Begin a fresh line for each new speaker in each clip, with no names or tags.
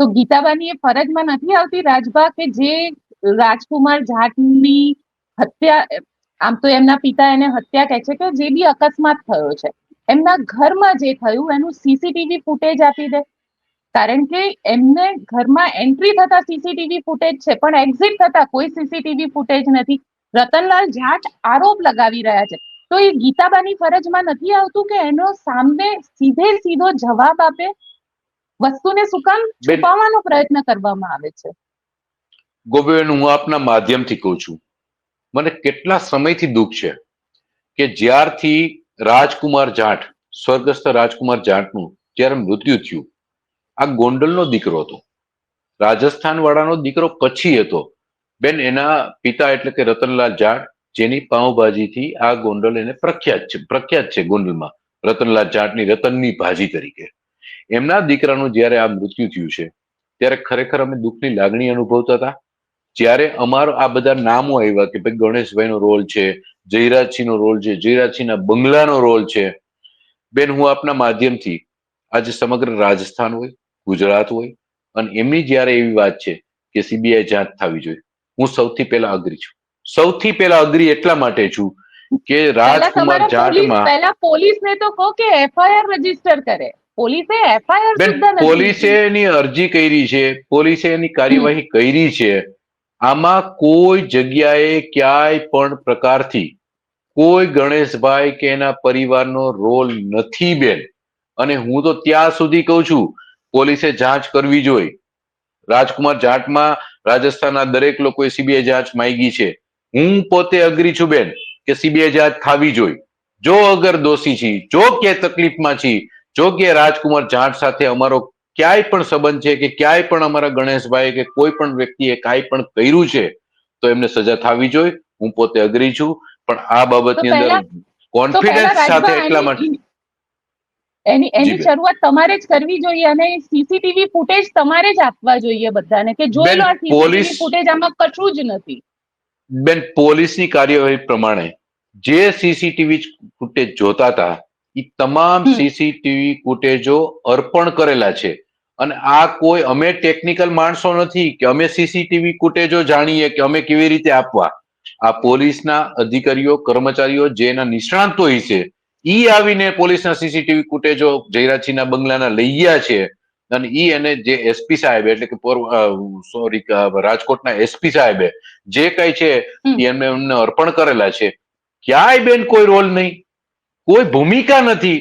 તો ગીતાબાની એ ફરજમાં નથી આવતી રાજભા કે જે રાજકુમાર જાટની હત્યા, આમ તો એમના પિતા એને હત્યા કહે છે, કે જે બી અકસ્માત થયો છે એમના ઘરમાં જે થયું એનું સીસીટીવી ફૂટેજ આપી દે, કારણ કે એમને ઘરમાં એન્ટ્રી થતા સીસીટીવી ફૂટેજ છે પણ એક્ઝિટ થતા કોઈ સીસીટીવી ફૂટેજ નથી. રતનલાલ જાટ આરોપ લગાવી રહ્યા છે, તો એ ગીતાબાની ફરજમાં નથી આવતું કે એનો સામે સીધે સીધો જવાબ આપે? વસ્તુને શું કામ
બેન
છુપાવવાનો પ્રયત્ન કરવામાં આવે છે?
ગોપીબેન, હું આપના માધ્યમથી કહું છું, મને કેટલા સમયથી દુઃખ છે કે જ્યારથી રાજકુમાર જાટ, સ્વર્ગસ્થ રાજકુમાર જાટનું જ્યારે મૃત્યુ થયું, આ ગોંડલનો દીકરો હતો, રાજસ્થાન વાળાનો દીકરો પછી હતો બેન. એના પિતા એટલે કે રતનલાલ જાટ, જેની પાઉંભાજીથી આ ગોંડલ એને પ્રખ્યાત છે ગોંડલમાં, રતનલાલ જાટની રતનની ભાજી તરીકે. એમના દીકરાનું જ્યારે આ મૃત્યુ થયું છે ત્યારે ખરેખર અમે દુઃખની લાગણી અનુભવતા હતા. જ્યારે અમારો આ બધા નામો આવ્યા કે ભાઈ ગણેશભાઈનો રોલ છે, જયરાજસિંહનો રોલ છે, જયરાજસિંહના બંગલાનો રોલ છે, બેન હું આપના માધ્યમથી આજે સમગ્ર રાજસ્થાન હોય, ગુજરાત હોય, અને એમની જ્યારે એવી વાત છે કે સીબીઆઈ જાંચ થવી જોઈએ, હું સૌથી પહેલા અગ્રી છું. સૌથી પહેલા અગ્રી એટલા માટે છું કે રાજકુમાર જાટમાં
પહેલા પોલીસને તો કહો કે એફઆઈઆર રજીસ્ટર કરે. પોલીસે એફઆઈઆર
બેન
સુદ્ધા નથી
પોલીસે
લીધી.
એની અરજી કરી છે, પોલીસે એની કાર્યવાહી કરી છે. આમાં કોઈ જગ્યાએ ક્યાંય પણ પ્રકારથી કોઈ ગણેશભાઈ કે એના પરિવારનો રોલ નથી બેન. અને હું તો ત્યાં સુધી કહું છું, પોલીસે જાંચ કરવી જોઈએ. રાજકુમાર જાટમાં રાજસ્થાનના દરેક લોકોએ સીબીઆઈ જાંચ માંગી છે. હું પોતે અગ્રી છું બેન કે સીબીઆઈ જાંચ થવી જોઈએ. જો અગર દોષી છી, જો કે તકલીફમાં છી, જો કે રાજકુમાર જાટ સાથે અમારો ક્યાંય પણ સંબંધ છે કે ક્યાંય પણ અમારા ગણેશભાઈ કે કોઈ પણ વ્યક્તિએ કાંઈ પણ કર્યું છે તો એમને સજા થવી જોઈએ. હું પોતે અગ્રી છું, પણ આ
તો
બાબતની અંદર
પહેલા તો પહેલા
કોન્ફિડન્સ સાથે
રાજભા
એટલા માટે.
એની
જી
એની
બેન.
શરૂઆત તમારે જ કરવી જોઈએ અને સીસીટીવી ફૂટેજ તમારે જ આપવા જોઈએ બધાને, કે જોઈ
બેન
લો આ
પોલીસ
સીસીટીવી ફૂટેજ, આમાં કશું જ નથી.
બેન પોલીસની કાર્યવાહી પ્રમાણે જે સીસીટીવી ફૂટેજ જોતા હતા એ તમામ
હમ
સીસીટીવી ફૂટેજો અર્પણ કરેલા છે. અને આ કોઈ અમે ટેકનિકલ માણસો નથી કે અમે સીસીટીવી ફૂટેજો જાણીએ કે અમે કેવી રીતે આપવા. આ પોલીસના અધિકારીઓ, કર્મચારીઓ જેના નિષ્ણાંતો હોય છે, ઈ આવીને પોલીસના સીસીટીવી ફૂટેજો જયરાજસિંહના બંગલાના લઈ ગયા છે. અને ઈ અને જે એસપી સાહેબ એટલે કે સોરી રાજકોટના એસપી સાહેબે જે કઈ છે
હમ
એ એમને અર્પણ કરેલા છે. ક્યાંય બેન કોઈ રોલ નહીં, કોઈ ભૂમિકા નથી,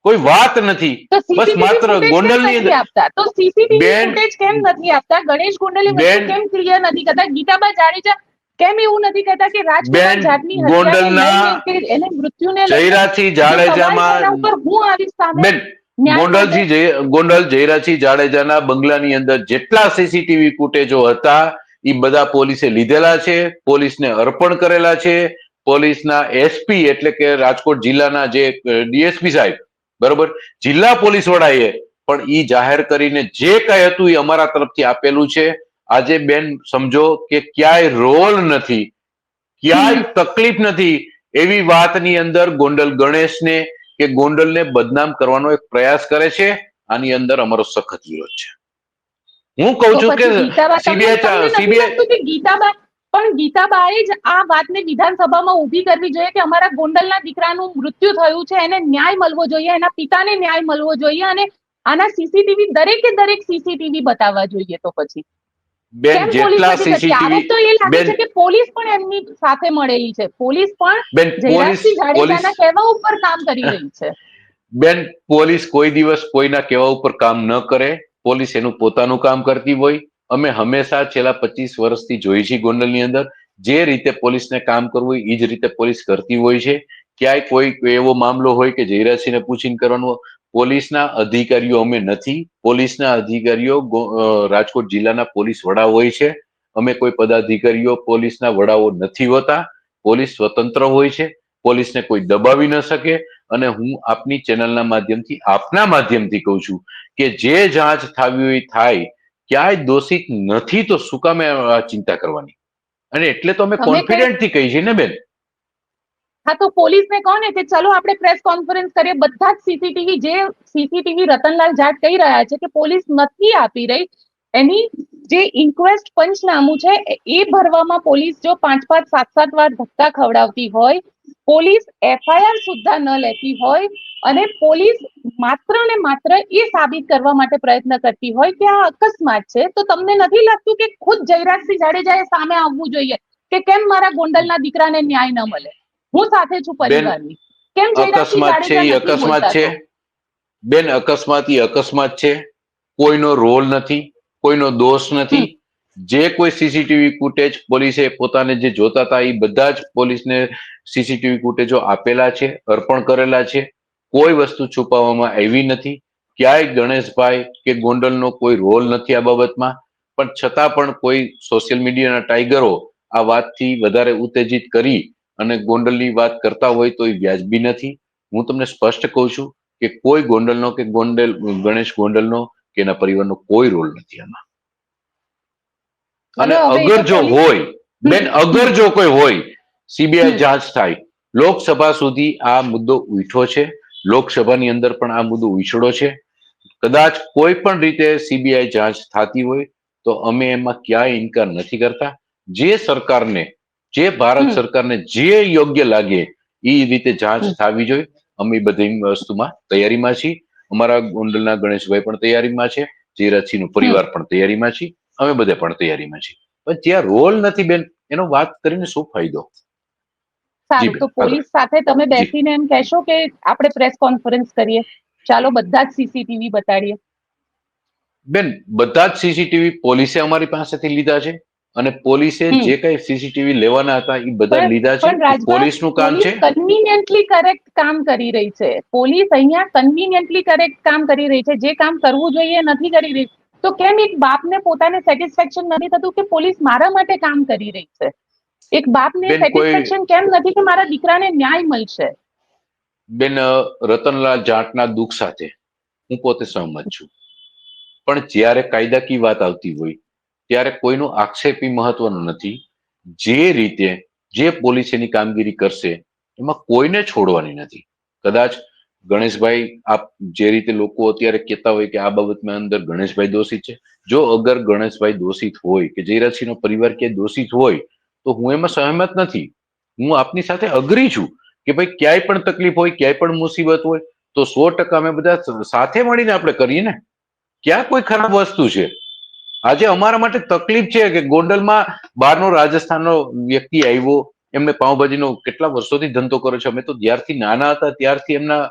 કોઈ વાત નથી.
તો
બસ
સીસીટીવી
માત્ર
ફૂટેજ કેમ
ગોંડલની
નથી
અંદર
આપતા? તો સીસીટીવી
બેન
ફૂટેજ કેમ નથી આપતા? ગણેશ ગોંડલે વસ્તુ
બેન
કેમ ક્લિયર નથી કરતા? ગીતાબા જાડેજા કેમ એવું નથી કહેતા કે રાજકુમાર
બેન
જાટની હત્યાને લઈને
ગોંડલના
કે એને મૃત્યુને લઈને
જયરાજસિંહ
જો સવાલ છે એના
જાડેજામાં
ઉપર હું આવીશ સામે
બેન
ન્યાય માટે.
ગોંડલ જયરાજસિંહ જાડેજાના બંગલાની અંદર જેટલા સીસીટીવી ફૂટેજો હતા એ બધા પોલીસે લીધેલા છે, પોલીસને અર્પણ કરેલા છે. પોલીસના એસપી એટલે કે રાજકોટ જિલ્લાના જે ડીએસપી સાહેબ, બરોબર, જિલ્લા પોલીસ વડાએ પણ ઈ જાહેર કરીને જે કઈ હતું એ અમારા તરફથી આપેલું છે. આજે બેન સમજો કે ક્યાંય રોલ નથી, ક્યાંય તકલીફ નથી, એવી વાતની અંદર ગોંડલ ગણેશને કે ગોંડલને બદનામ કરવાનો એક પ્રયાસ કરે છે. આની અંદર અમારો સખત વિરોધ છે. હું કઉ
તો
છું કે
પછી ગીતાબા, તમને તમને નથી
સીબીઆઈ
લાગતું કે ગીતાબા પણ ગીતાબાએ જ આ વાતને વિધાનસભામાં ઊભી કરવી જોઈએ કે અમારા ગોંડલના દીકરાનું મૃત્યુ થયું છે, એને ન્યાય મળવો જોઈએ, એના પિતાને ન્યાય મળવો જોઈએ અને આના સીસીટીવી દરેકે દરેક સીસીટીવી બતાવવા જોઈએ? તો પછી
બેન
કેમ પોલીસ
જેટલા
નથી કરતી?
સીસીટીવી
આરોપ તો એ લાગે
બેન
છે કે પોલીસ પણ એમની સાથે મળેલી છે, પોલીસ પણ
બેન
જયરાજસિંહ
પોલીસ
જાડેજાના કહેવા ઉપર કામ કરી રહી છે.
બેન પોલીસ કોઈ દિવસ કોઈના કહેવા ઉપર કામ ન કરે. પોલીસ એનું પોતાનું કામ કરતી હોય. અમે હંમેશા છેલ્લા 25 વર્ષથી જોઈ છીએ ગોંડલની અંદર જે રીતે પોલીસને કામ કરવું હોય એ જ રીતે પોલીસ કરતી હોય છે. ક્યાંય કોઈ એવો મામલો હોય કે જયરાજસિંહને પૂછીને કરવાનું, પોલીસના અધિકારીઓ અમે નથી. પોલીસના અધિકારીઓ રાજકોટ જિલ્લાના પોલીસ વડા હોય છે. અમે કોઈ પદાધિકારીઓ પોલીસના વડાઓ નથી હોતા. પોલીસ સ્વતંત્ર હોય છે, પોલીસને કોઈ દબાવી ન શકે. અને હું આપની ચેનલના માધ્યમથી, આપના માધ્યમથી કહું છું કે જે જાંચ થવી હોય થાય. ક્યાંય દોષિત નથી તો શું કામે ચિંતા કરવાની? અને એટલે તો અમે
તમે કઈ
કોન્ફિડન્ટથી કહી છીએ ને બેન.
હા, તો પોલીસને કહો ને કે ચલો આપણે પ્રેસ કોન્ફરન્સ કરીએ, બધા જ સીસીટીવી, જે સીસીટીવી રતનલાલ જાટ કહી રહ્યા છે કે પોલીસ નથી આપી રહી, એની જે ઇન્ક્વેસ્ટ પંચનામું છે એ ભરવામાં પોલીસ જો 5-5, 7-7 વાર ધક્કા ખવડાવતી હોય, પોલીસ એફઆઈઆર સુદ્ધા ન લેતી હોય અને પોલીસ માત્ર ને માત્ર એ સાબિત કરવા માટે પ્રયત્ન કરતી હોય કે આ અકસ્માત છે, તો તમને નથી લાગતું કે ખુદ જયરાજસિંહ જાડેજાએ સામે આવવું જોઈએ કે કેમ મારા ગોંડલના દીકરાને ન્યાય ન મળે? હું સાથે છું પરિવારની. કેમ જયરાજસિંહ
અકસ્માત છે
જાડેજા
એ
નથી
અકસ્માત
બોલતા?
છે બેન, અકસ્માત એ અકસ્માત છે. કોઈનો રોલ નથી, કોઈનો દોષ નથી. જે કોઈ સીસીટીવી ફૂટેજ પોલીસે પોતાને જે જોતા હતા એ બધા જ પોલીસને સીસીટીવી ફૂટેજો આપેલા છે, અર્પણ કરેલા છે. કોઈ વસ્તુ છુપાવવામાં આવી નથી. ક્યાંય ગણેશભાઈ કે ગોંડલનો કોઈ રોલ નથી આ બાબતમાં. પણ છતાં પણ કોઈ સોશિયલ મીડિયાના ટાઈગરો આ વાતથી વધારે ઉત્તેજિત કરી અને ગોંડલની વાત કરતા હોય તો એ વ્યાજબી નથી. હું તમને સ્પષ્ટ કહું છું કે કોઈ ગોંડલનો કે ગણેશ ગોંડલનો કે એના પરિવારનો કોઈ રોલ નથી આમાં. અને
હવે એ
અગર
તો
જો
પોલીસ.
હોય બેન, અગર જો કોઈ હોય, સીબીઆઈ
હમ.
જાંચ થાય. લોકસભા સુધી આ મુદ્દો ઉઠ્યો છે, લોકસભાની અંદર પણ આ મુદ્દો ઉછળો છે. કદાચ કોઈ પણ રીતે સીબીઆઈ જાંચ થતી હોય તો અમે એમાં ક્યાંય ઇનકાર નથી કરતા. જે સરકારને, જે ભારત
હમ.
સરકારને જે યોગ્ય લાગે એ રીતે જાંચ
હમ.
થવી જોઈએ. અમે બધી વસ્તુમાં તૈયારીમાં છીએ. અમારા ગોંડલના ગણેશભાઈ પણ તૈયારીમાં છે, જયરાજસિંહનો
હમ.
પરિવાર પણ તૈયારીમાં છે, અમે બધા પણ તૈયારીમાં છીએ. પણ જ્યાં રોલ નથી બેન, એનો વાત કરીને શું ફાયદો? જી
સારું,
બેન,
તો
આગળ.
પોલીસ સાથે તમે
જી
બેસીને એમ કહેશો કે આપણે પ્રેસ કોન્ફરન્સ કરીએ, ચાલો બધા જ સીસીટીવી બતાડીએ.
બેન, બધા જ સીસીટીવી પોલીસે અમારી પાસેથી લીધા છે અને પોલીસે
હમ.
જે કઈ સીસીટીવી લેવાના હતા એ બધા
પણ
લીધા છે.
પણ રાજભા,
પોલીસનું કામ
પોલીસ
છે.
કન્વીનિયન્ટલી કરેક્ટ કામ કરી રહી છે. પોલીસ અહીંયા કન્વીનિયન્ટલી કરેક્ટ કામ કરી રહી છે. જે કામ કરવું જોઈએ એ નથી કરી રહી. તો કેમ એક બાપને પોતાને સેટિસ્ફેક્શન નથી થતું કે પોલીસ મારા માટે કામ કરી રહી છે? એક બાપને
બેન કોઈ
સેટિસ્ફેક્શન કેમ નથી કે મારા દીકરાને ન્યાય મળશે?
બેન, રતનલાલ જાટના દુઃખ સાથે હું પોતે સહમત છું. પણ જ્યારે કાયદાકીય વાત આવતી હોય ત્યારે કોઈનો આક્ષેપ ઈ મહત્વનો નથી. જે રીતે જે પોલીસ એની કામગીરી કરશે એમાં કોઈને છોડવાની નથી. કદાચ ગણેશભાઈ, આપ જે રીતે લોકો અત્યારે કહેતા હોય કે આ બાબતમાં અંદર ગણેશભાઈ દોષિત છે, જો અગર ગણેશભાઈ દોષિત હોય કે જયરાજસિંહનો પરિવાર ક્યાંય દોષિત હોય તો હું એમાં સહમત નથી. હું આપની સાથે અગ્રી છું કે ભાઈ ક્યાંય પણ તકલીફ હોય, ક્યાંય પણ મુસીબત હોય તો 100% અમે બધા સાથે મળીને આપણે કરીએ ને. ક્યાં કોઈ ખરાબ વસ્તુ છે? આજે અમારા માટે તકલીફ છે કે ગોંડલમાં બહારનો રાજસ્થાનનો વ્યક્તિ આવ્યો, એમને પાઉંભાજીનો કેટલા વર્ષોથી ધંધો કરે છે. અમે તો જ્યારથી નાના હતા ત્યારથી એમના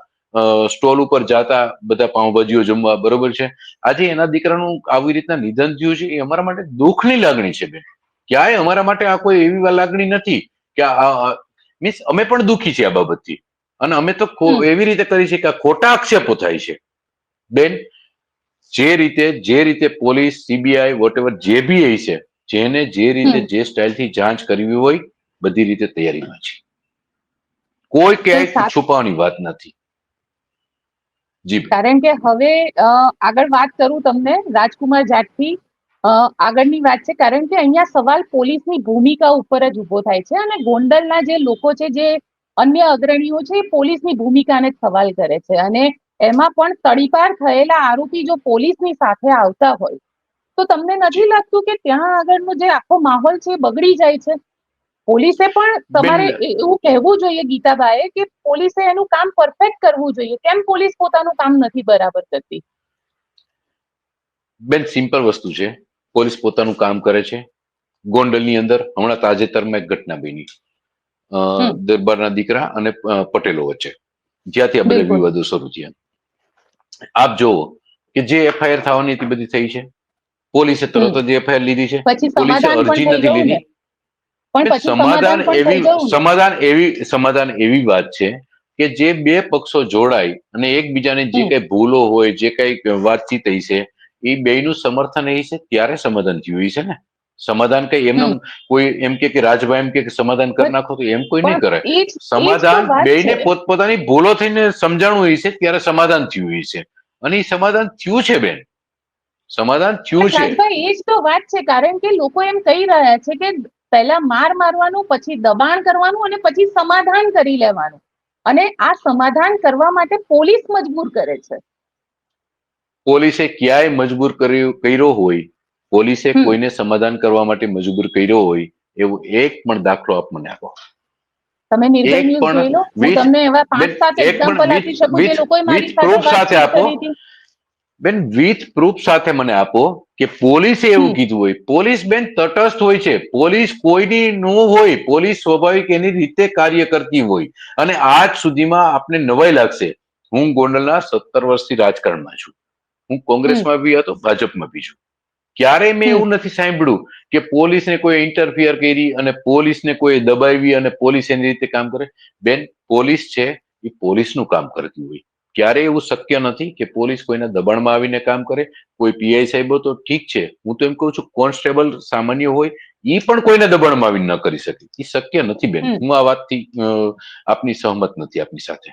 સ્ટોલ ઉપર જાતા બધા પાઉંભાજીઓ જમવા, બરોબર છે. આજે એના દીકરાનું આવી રીતના નિધન થયું છે, એ અમારા માટે દુઃખની લાગણી છે બેન. ક્યાંય અમારા માટે આ કોઈ એવી લાગણી નથી કે મીન્સ અમે પણ દુઃખી છીએ આ બાબતથી. અને અમે તો
હમ.
એવી રીતે કરી છે કે આ ખોટા આક્ષેપો થાય છે બેન. જે રીતે પોલીસ, સીબીઆઈ, વોટ એવર જે બી છે, જેને જે રીતે
હમ.
જે સ્ટાઇલથી જાંચ કરવી હોય બધી રીતે તૈયારીમાં છે. કોઈ
તો
ક્યાંય છુપાવવાની વાત નથી. જી બેન.
કારણ કે હવે આગળ વાત કરું તમને રાજકુમાર જાટથી. આગળની વાત છે કારણ કે અહીંયા સવાલ પોલીસની ભૂમિકા ઉપર જ ઉભો થાય છે અને ગોંડલના જે લોકો છે, જે અન્ય અગ્રણીઓ છે, એ પોલીસની ભૂમિકાને જ સવાલ કરે છે. અને એમાં પણ તડીપાર થયેલા આરોપી જો પોલીસની સાથે આવતા હોય તો તમને નથી
જી
લાગતું કે ત્યાં આગળનો જે આખો માહોલ છે એ બગડી જાય છે? પોલીસે પણ
બેન
તમારે એવું કહેવું જોઈએ ગીતાભાઈ કે પોલીસે એનું કામ પરફેક્ટ કરવું જોઈએ. કેમ પોલીસ પોતાનું કામ નથી બરાબર કરતી?
બેન, સિમ્પલ વસ્તુ છે. પોલીસ પોતાનું કામ કરે છે. ગોંડલની અંદર હમણાં તાજેતરમાં એક ઘટના બની,
હમ.
દરબારના દીકરા અને પટેલો વચ્ચે, જ્યાંથી આ બધા
બિલકુલ.
વિવાદો શરૂ થયા. આપ જુઓ કે જે એફઆઈઆર થવાની હતી બધી થઈ છે. પોલીસે
હમ.
તરત જ એફઆઈઆર લીધી છે.
પછી
પોલીસે
સમાધાન પણ
અરજી
થઈ
નથી
ગયું ને?
લીધી.
પણ પછી સમાધાન પણ થઈ ગયું ને?
સમાધાન એવી વાત છે કે જે બે પક્ષો જોડાય અને એકબીજાને જે
હમ.
કઈ ભૂલો હોય, જે કઈ વાતચીત થઈ છે, એ બેયનું સમર્થન એ છે ત્યારે સમાધાન થયું છે ને. સમાધાન કઈ એમને
હમ.
કોઈ એમ કે રાજભાઈ એમ કે સમાધાન કરી નાખો તો એમ કોઈ નહીં
પણ
કરે.
એ જ તો
સમાધાન
વાત
બેયને
છે.
પોતપોતાની ભૂલો થઈને સમજાણું હોય છે ત્યારે સમાધાન થયું હોય છે. અને એ સમાધાન થયું છે બેન, સમાધાન થયું છે.
રાજભાઈ, એ જ તો વાત છે. કારણ કે લોકો એમ કહી રહ્યા છે કે પહેલા માર મારવાનું, પછી દબાણ કરવાનું અને પછી સમાધાન કરી લેવાનું. અને આ સમાધાન કરવા માટે પોલીસ મજબૂર કરે છે.
પોલીસે ક્યાંય મજબૂર કર્યો હોય પોલીસે
હમ.
કોઈને સમાધાન કરવા માટે મજબૂર કર્યો હોય એવો એક પણ દાખલો આપ મને આપો.
તમે નિર્ભય
એક
ન્યૂઝ
પણ
જોઈ લો, હું
વિથ
તમને એવા
બેન
5-7
એક પણ
એક્ઝામ્પલ
વિથ
આપી શકું જે
વિથ
લોકોએ મારી
વિથ
સાથે
પ્રૂફ સાથે
વાતચીત
આપો.
કરી હતી.
બેન વિથ પ્રૂફ સાથે મને આપો કે પોલીસે એવું
હમ.
કીધું હોય. પોલીસ બેન તટસ્થ હોય છે, પોલીસ કોઈની ન હોય, પોલીસ સ્વાભાવિક એની રીતે કાર્ય કરતી હોય. અને આજ સુધીમાં આપને નવાઈ લાગશે, હું ગોંડલના 17 વર્ષથી રાજકારણમાં છું, હું
હમ.
કોંગ્રેસમાં બી હતો, ભાજપમાં બી છું. ક્યારેય મેં
હમ.
એવું નથી સાંભળ્યું કે પોલીસને કોઈ ઇન્ટરફિયર કરી અને પોલીસને કોઈ દબાવી અને પોલીસ એની રીતે કામ કરે. બેન પોલીસ છે એ પોલીસનું કામ કરતી હોય. ક્યારેય એવું શક્ય નથી કે પોલીસ કોઈના દબાણમાં આવીને કામ કરે. કોઈ પીઆઈ સાહેબો તો ઠીક છે, હું તો એમ કહું છું કોન્સ્ટેબલ સામાન્ય હોય એ પણ કોઈને દબાણમાં આવીને ન કરી શકે. એ શક્ય નથી બેન.
હમ.
હું આ વાતથી આપની સહમત નથી આપની સાથે.